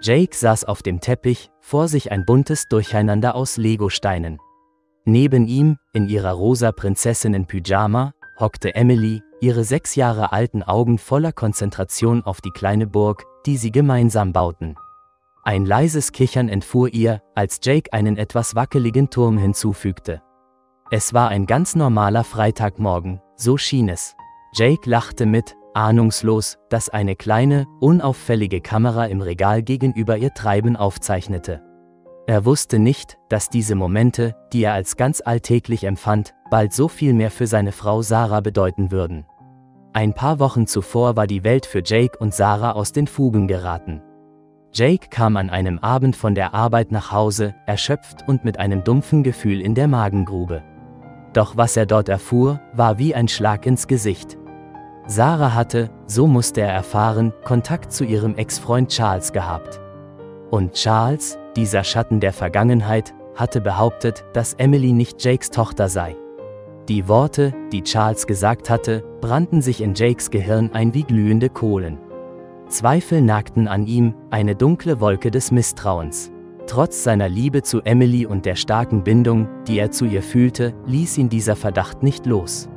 Jake saß auf dem Teppich, vor sich ein buntes Durcheinander aus Legosteinen. Neben ihm, in ihrer rosa Prinzessinnen-Pyjama, hockte Emily, ihre 6 Jahre alten Augen voller Konzentration auf die kleine Burg, die sie gemeinsam bauten. Ein leises Kichern entfuhr ihr, als Jake einen etwas wackeligen Turm hinzufügte. Es war ein ganz normaler Freitagmorgen, so schien es. Jake lachte mit, ahnungslos, dass eine kleine, unauffällige Kamera im Regal gegenüber ihr Treiben aufzeichnete. Er wusste nicht, dass diese Momente, die er als ganz alltäglich empfand, bald so viel mehr für seine Frau Sarah bedeuten würden. Ein paar Wochen zuvor war die Welt für Jake und Sarah aus den Fugen geraten. Jake kam an einem Abend von der Arbeit nach Hause, erschöpft und mit einem dumpfen Gefühl in der Magengrube. Doch was er dort erfuhr, war wie ein Schlag ins Gesicht. Sarah hatte, so musste er erfahren, Kontakt zu ihrem Ex-Freund Charles gehabt. Und Charles, dieser Schatten der Vergangenheit, hatte behauptet, dass Emily nicht Jakes Tochter sei. Die Worte, die Charles gesagt hatte, brannten sich in Jakes Gehirn ein wie glühende Kohlen. Zweifel nagten an ihm, eine dunkle Wolke des Misstrauens. Trotz seiner Liebe zu Emily und der starken Bindung, die er zu ihr fühlte, ließ ihn dieser Verdacht nicht los.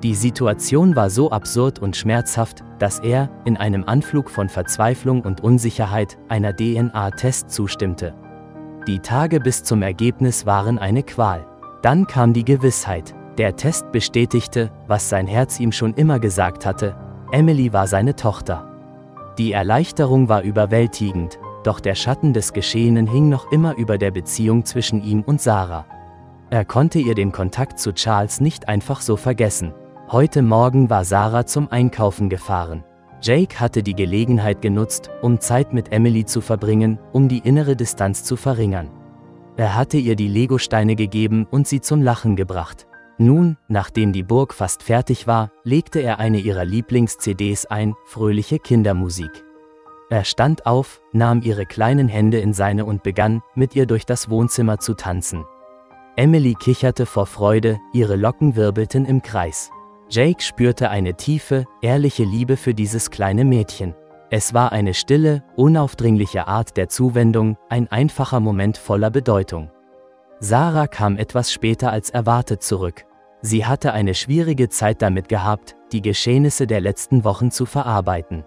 Die Situation war so absurd und schmerzhaft, dass er, in einem Anflug von Verzweiflung und Unsicherheit, einer DNA-Test zustimmte. Die Tage bis zum Ergebnis waren eine Qual. Dann kam die Gewissheit. Der Test bestätigte, was sein Herz ihm schon immer gesagt hatte: Emily war seine Tochter. Die Erleichterung war überwältigend, doch der Schatten des Geschehenen hing noch immer über der Beziehung zwischen ihm und Sarah. Er konnte ihr den Kontakt zu Charles nicht einfach so vergessen. Heute Morgen war Sarah zum Einkaufen gefahren. Jake hatte die Gelegenheit genutzt, um Zeit mit Emily zu verbringen, um die innere Distanz zu verringern. Er hatte ihr die Legosteine gegeben und sie zum Lachen gebracht. Nun, nachdem die Burg fast fertig war, legte er eine ihrer Lieblings-CDs ein, fröhliche Kindermusik. Er stand auf, nahm ihre kleinen Hände in seine und begann, mit ihr durch das Wohnzimmer zu tanzen. Emily kicherte vor Freude, ihre Locken wirbelten im Kreis. Jake spürte eine tiefe, ehrliche Liebe für dieses kleine Mädchen. Es war eine stille, unaufdringliche Art der Zuwendung, ein einfacher Moment voller Bedeutung. Sarah kam etwas später als erwartet zurück. Sie hatte eine schwierige Zeit damit gehabt, die Geschehnisse der letzten Wochen zu verarbeiten.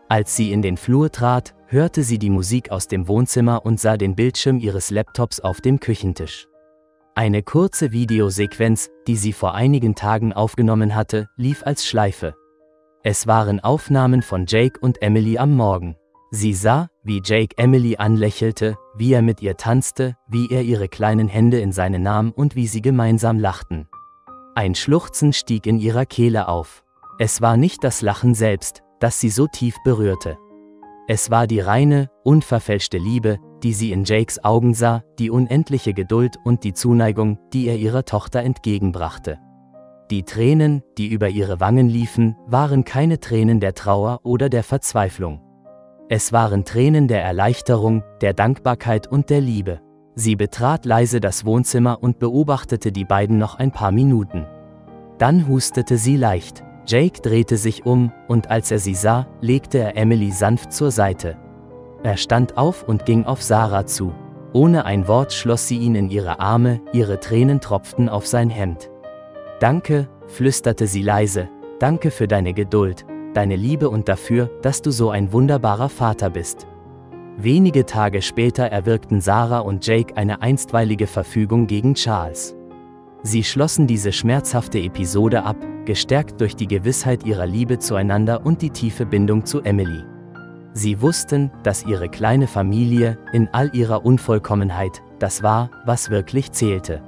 Als sie in den Flur trat, hörte sie die Musik aus dem Wohnzimmer und sah den Bildschirm ihres Laptops auf dem Küchentisch. Eine kurze Videosequenz, die sie vor einigen Tagen aufgenommen hatte, lief als Schleife. Es waren Aufnahmen von Jake und Emily am Morgen. Sie sah, wie Jake Emily anlächelte, wie er mit ihr tanzte, wie er ihre kleinen Hände in seine nahm und wie sie gemeinsam lachten. Ein Schluchzen stieg in ihrer Kehle auf. Es war nicht das Lachen selbst, das sie so tief berührte. Es war die reine, unverfälschte Liebe, die sie in Jakes Augen sah, die unendliche Geduld und die Zuneigung, die er ihrer Tochter entgegenbrachte. Die Tränen, die über ihre Wangen liefen, waren keine Tränen der Trauer oder der Verzweiflung. Es waren Tränen der Erleichterung, der Dankbarkeit und der Liebe. Sie betrat leise das Wohnzimmer und beobachtete die beiden noch ein paar Minuten. Dann hustete sie leicht. Jake drehte sich um, und als er sie sah, legte er Emily sanft zur Seite. Er stand auf und ging auf Sarah zu. Ohne ein Wort schloss sie ihn in ihre Arme, ihre Tränen tropften auf sein Hemd. »Danke«, flüsterte sie leise, »danke für deine Geduld, deine Liebe und dafür, dass du so ein wunderbarer Vater bist.« Wenige Tage später erwirkten Sarah und Jake eine einstweilige Verfügung gegen Charles. Sie schlossen diese schmerzhafte Episode ab, gestärkt durch die Gewissheit ihrer Liebe zueinander und die tiefe Bindung zu Emily. Sie wussten, dass ihre kleine Familie, in all ihrer Unvollkommenheit, das war, was wirklich zählte.